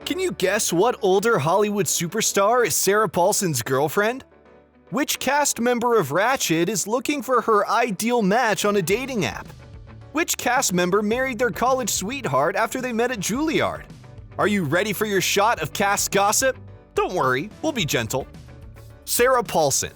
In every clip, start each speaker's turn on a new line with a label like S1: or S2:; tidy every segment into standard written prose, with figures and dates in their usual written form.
S1: Can you guess what older Hollywood superstar is Sarah Paulson's girlfriend? Which cast member of Ratched is looking for her ideal match on a dating app? Which cast member married their college sweetheart after they met at Juillard? Are you ready for your shot of cast gossip? Don't worry, we'll be gentle. Sarah Paulson.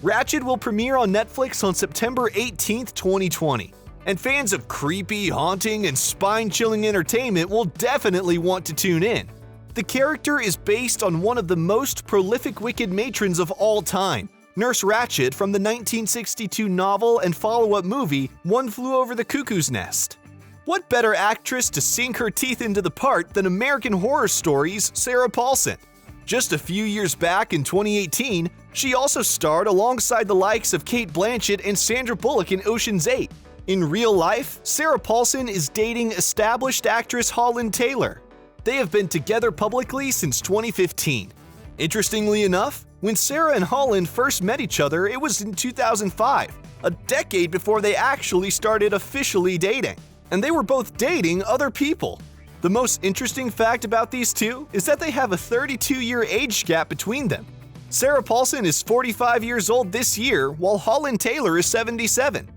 S1: Ratched will premiere on Netflix on September 18, 2020. And fans of creepy, haunting, and spine-chilling entertainment will definitely want to tune in. The character is based on one of the most prolific wicked matrons of all time, Nurse Ratched from the 1962 novel and follow-up movie One Flew Over the Cuckoo's Nest. What better actress to sink her teeth into the part than American Horror Story's Sarah Paulson? Just a few years back in 2018, she also starred alongside the likes of Cate Blanchett and Sandra Bullock in Ocean's 8. In real life, Sarah Paulson is dating established actress Holland Taylor. They have been together publicly since 2015. Interestingly enough, when Sarah and Holland first met each other, it was in 2005, a decade before they actually started officially dating. And they were both dating other people. The most interesting fact about these two is that they have a 32-year age gap between them. Sarah Paulson is 45 years old this year, while Holland Taylor is 77.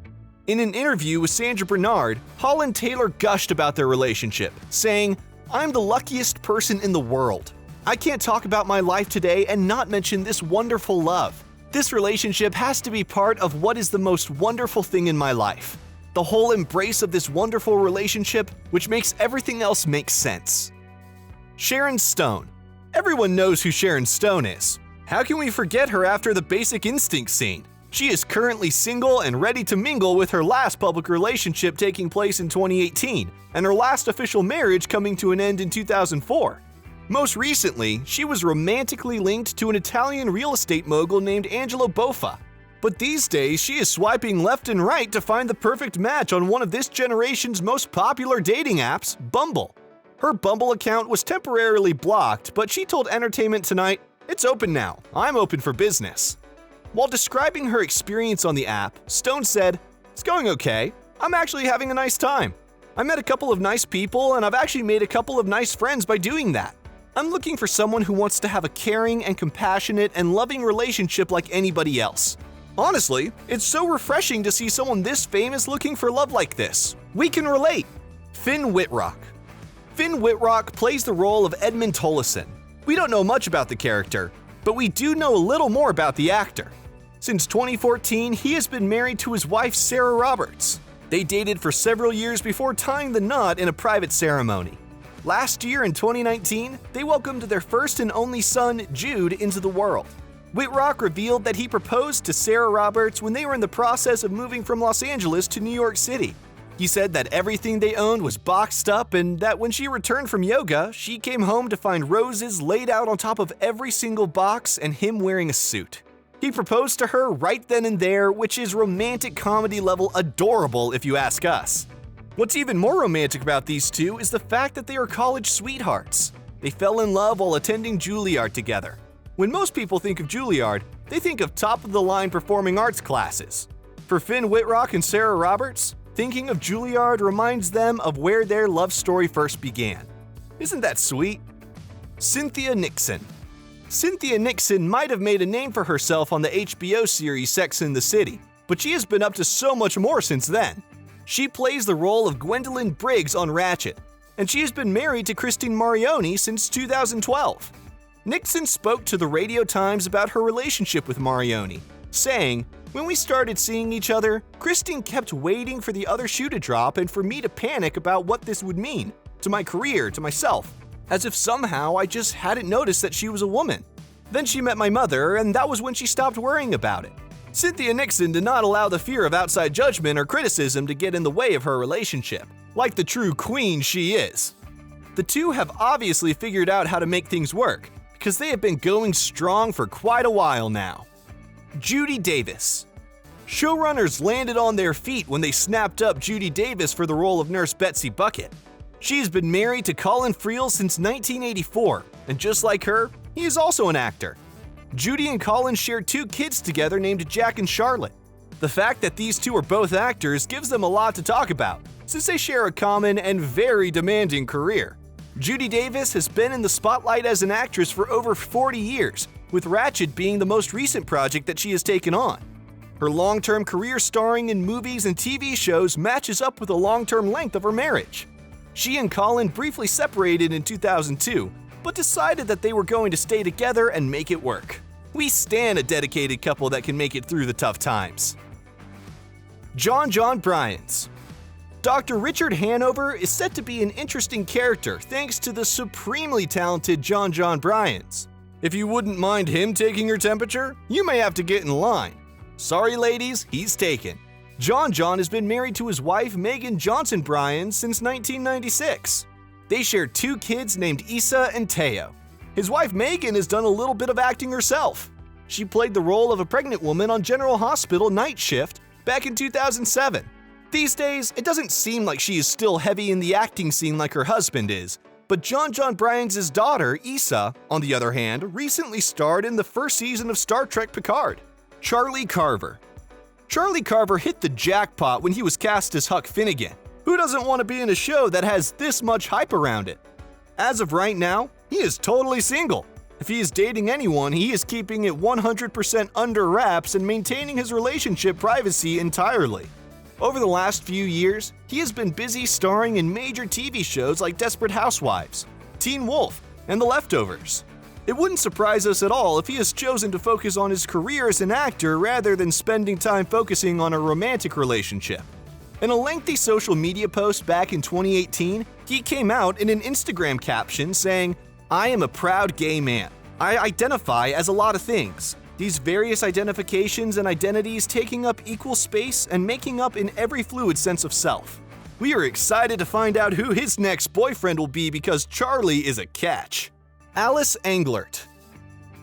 S1: In an interview with Sandra Bernard, Holland Taylor gushed about their relationship, saying, "I'm the luckiest person in the world. I can't talk about my life today and not mention this wonderful love. This relationship has to be part of what is the most wonderful thing in my life. The whole embrace of this wonderful relationship, which makes everything else make sense." Sharon Stone. Everyone knows who Sharon Stone is. How can we forget her after the Basic Instinct scene? She is currently single and ready to mingle, with her last public relationship taking place in 2018 and her last official marriage coming to an end in 2004. Most recently, she was romantically linked to an Italian real estate mogul named Angelo Boffa. But these days, she is swiping left and right to find the perfect match on one of this generation's most popular dating apps, Bumble. Her Bumble account was temporarily blocked, but she told Entertainment Tonight, "It's open now. I'm open for business." While describing her experience on the app, Stone said, "It's going okay. I'm actually having a nice time. I met a couple of nice people, and I've actually made a couple of nice friends by doing that. I'm looking for someone who wants to have a caring and compassionate and loving relationship like anybody else. Honestly, it's so refreshing to see someone this famous looking for love like this. We can relate." Finn Wittrock. Finn Wittrock plays the role of Edmund Tollison. We don't know much about the character, but we do know a little more about the actor. Since 2014, he has been married to his wife Sarah Roberts. They dated for several years before tying the knot in a private ceremony. Last year in 2019, they welcomed their first and only son, Jude, into the world. Wittrock revealed that he proposed to Sarah Roberts when they were in the process of moving from Los Angeles to New York City. He said that everything they owned was boxed up and that when she returned from yoga, she came home to find roses laid out on top of every single box and him wearing a suit. He proposed to her right then and there, which is romantic comedy level adorable if you ask us. What's even more romantic about these two is the fact that they are college sweethearts. They fell in love while attending Juilliard together. When most people think of Juilliard, they think of top-of-the-line performing arts classes. For Finn Wittrock and Sarah Roberts, thinking of Juilliard reminds them of where their love story first began. Isn't that sweet? Cynthia Nixon. Cynthia Nixon might have made a name for herself on the HBO series Sex and the City, but she has been up to so much more since then. She plays the role of Gwendolyn Briggs on Ratched, and she has been married to Christine Marioni since 2012. Nixon spoke to the Radio Times about her relationship with Marioni, saying, "When we started seeing each other, Christine kept waiting for the other shoe to drop and for me to panic about what this would mean to my career, to myself, as if somehow I just hadn't noticed that she was a woman. Then she met my mother, and that was when she stopped worrying about it." Cynthia Nixon did not allow the fear of outside judgment or criticism to get in the way of her relationship, like the true queen she is. The two have obviously figured out how to make things work, because they have been going strong for quite a while now. Judy Davis. Showrunners landed on their feet when they snapped up Judy Davis for the role of Nurse Betsy Bucket. She has been married to Colin Friel since 1984, and just like her, he is also an actor. Judy and Colin share 2 kids together named Jack and Charlotte. The fact that these two are both actors gives them a lot to talk about, since they share a common and very demanding career. Judy Davis has been in the spotlight as an actress for over 40 years, with Ratched being the most recent project that she has taken on. Her long-term career starring in movies and TV shows matches up with the long-term length of her marriage. She and Holland briefly separated in 2002, but decided that they were going to stay together and make it work. We stan a dedicated couple that can make it through the tough times. John Bryans. Dr. Richard Hanover is set to be an interesting character thanks to the supremely talented John Bryans. If you wouldn't mind him taking your temperature, you may have to get in line. Sorry ladies, he's taken. John has been married to his wife Megan Johnson Bryan since 1996. They share 2 kids named Issa and Teo. His wife Megan has done a little bit of acting herself. She played the role of a pregnant woman on General Hospital Night Shift back in 2007. These days, it doesn't seem like she is still heavy in the acting scene like her husband is, but John Bryans' daughter, Issa, on the other hand, recently starred in the first season of Star Trek Picard. Charlie Carver. Charlie Carver hit the jackpot when he was cast as Huck Finnegan. Who doesn't want to be in a show that has this much hype around it? As of right now, he is totally single. If he is dating anyone, he is keeping it 100% under wraps and maintaining his relationship privacy entirely. Over the last few years, he has been busy starring in major TV shows like Desperate Housewives, Teen Wolf, and The Leftovers. It wouldn't surprise us at all if he has chosen to focus on his career as an actor rather than spending time focusing on a romantic relationship. In a lengthy social media post back in 2018, he came out in an Instagram caption saying, "I am a proud gay man. I identify as a lot of things. These various identifications and identities taking up equal space and making up in every fluid sense of self. We are excited to find out who his next boyfriend will be because Charlie is a catch." Alice Englert.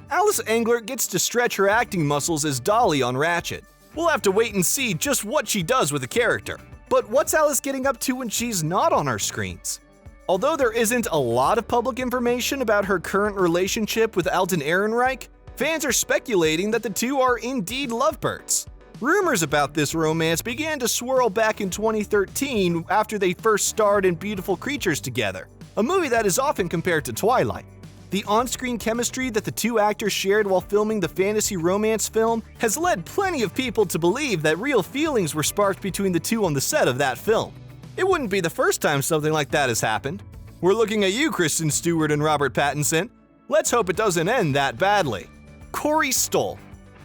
S1: Alice Englert gets to stretch her acting muscles as Dolly on Ratched. We'll have to wait and see just what she does with the character. But what's Alice getting up to when she's not on our screens? Although there isn't a lot of public information about her current relationship with Alden Ehrenreich, fans are speculating that the two are indeed lovebirds. Rumors about this romance began to swirl back in 2013 after they first starred in Beautiful Creatures together, a movie that is often compared to Twilight. The on-screen chemistry that the two actors shared while filming the fantasy romance film has led plenty of people to believe that real feelings were sparked between the two on the set of that film. It wouldn't be the first time something like that has happened. We're looking at you, Kristen Stewart and Robert Pattinson. Let's hope it doesn't end that badly. Corey Stoll.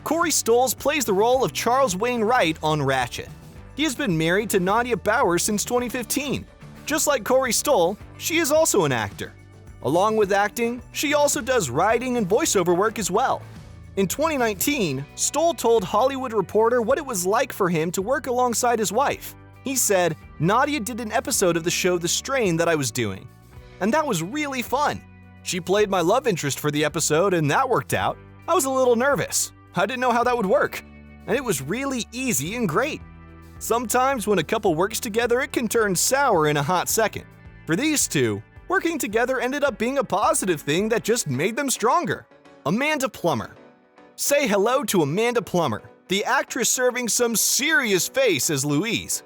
S1: Corey Stoll plays the role of Charles Wayne Wright on Ratched. He has been married to Nadia Bowers since 2015. Just like Corey Stoll, she is also an actor. Along with acting, she also does writing and voiceover work as well. In 2019, Stoll told Hollywood Reporter what it was like for him to work alongside his wife. He said, "Nadia did an episode of the show The Strain that I was doing, and that was really fun. She played my love interest for the episode and that worked out. I was a little nervous. I didn't know how that would work, and it was really easy and great. Sometimes when a couple works together, it can turn sour in a hot second. For these two, working together ended up being a positive thing that just made them stronger." Amanda Plummer. Say hello to Amanda Plummer, the actress serving some serious face as Louise.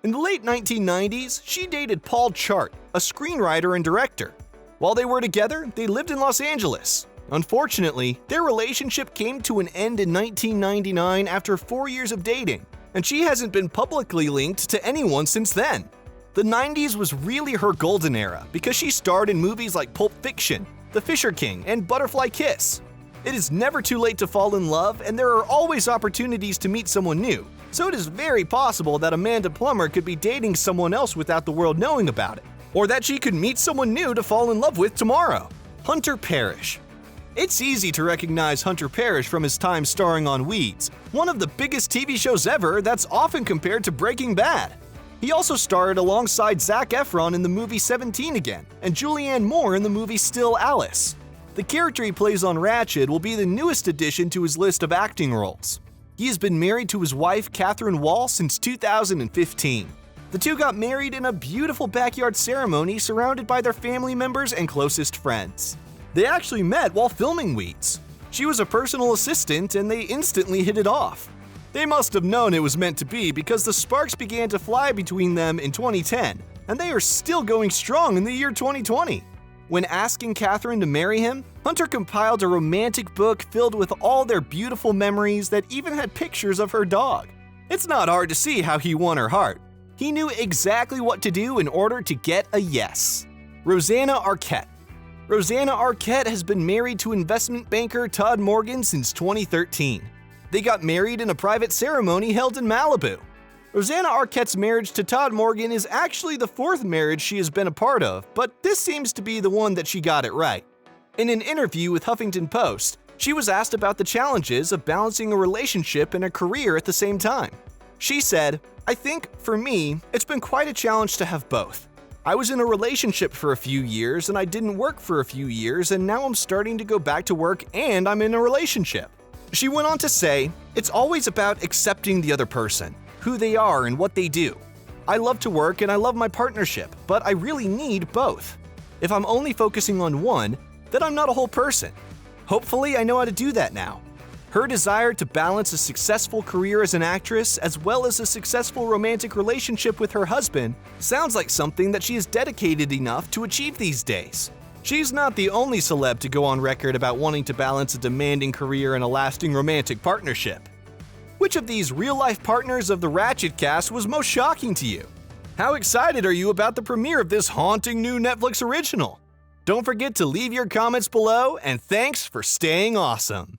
S1: In the late 1990s, she dated Paul Chart, a screenwriter and director. While they were together, they lived in Los Angeles. Unfortunately, their relationship came to an end in 1999 after 4 years of dating, and she hasn't been publicly linked to anyone since then. The 90s was really her golden era because she starred in movies like Pulp Fiction, The Fisher King, and Butterfly Kiss. It is never too late to fall in love, and there are always opportunities to meet someone new, so it is very possible that Amanda Plummer could be dating someone else without the world knowing about it, or that she could meet someone new to fall in love with tomorrow. Hunter Parish. It's easy to recognize Hunter Parish from his time starring on Weeds, one of the biggest TV shows ever that's often compared to Breaking Bad. He also starred alongside Zac Efron in the movie 17 Again, and Julianne Moore in the movie Still Alice. The character he plays on Ratched will be the newest addition to his list of acting roles. He has been married to his wife, Catherine Wall, since 2015. The two got married in a beautiful backyard ceremony surrounded by their family members and closest friends. They actually met while filming Weeds. She was a personal assistant and they instantly hit it off. They must have known it was meant to be because the sparks began to fly between them in 2010, and they are still going strong in the year 2020. When asking Catherine to marry him, Hunter compiled a romantic book filled with all their beautiful memories that even had pictures of her dog. It's not hard to see how he won her heart. He knew exactly what to do in order to get a yes. Rosanna Arquette. Rosanna Arquette has been married to investment banker Todd Morgan since 2013. They got married in a private ceremony held in Malibu. Rosanna Arquette's marriage to Todd Morgan is actually the fourth marriage she has been a part of, but this seems to be the one that she got it right. In an interview with Huffington Post, she was asked about the challenges of balancing a relationship and a career at the same time. She said, "I think, for me, it's been quite a challenge to have both. I was in a relationship for a few years and I didn't work for a few years, and now I'm starting to go back to work and I'm in a relationship." She went on to say, "It's always about accepting the other person, who they are and what they do. I love to work and I love my partnership, but I really need both. If I'm only focusing on one, then I'm not a whole person. Hopefully, I know how to do that now." Her desire to balance a successful career as an actress as well as a successful romantic relationship with her husband sounds like something that she is dedicated enough to achieve these days. She's not the only celeb to go on record about wanting to balance a demanding career and a lasting romantic partnership. Which of these real-life partners of the Ratched cast was most shocking to you? How excited are you about the premiere of this haunting new Netflix original? Don't forget to leave your comments below, and thanks for staying awesome!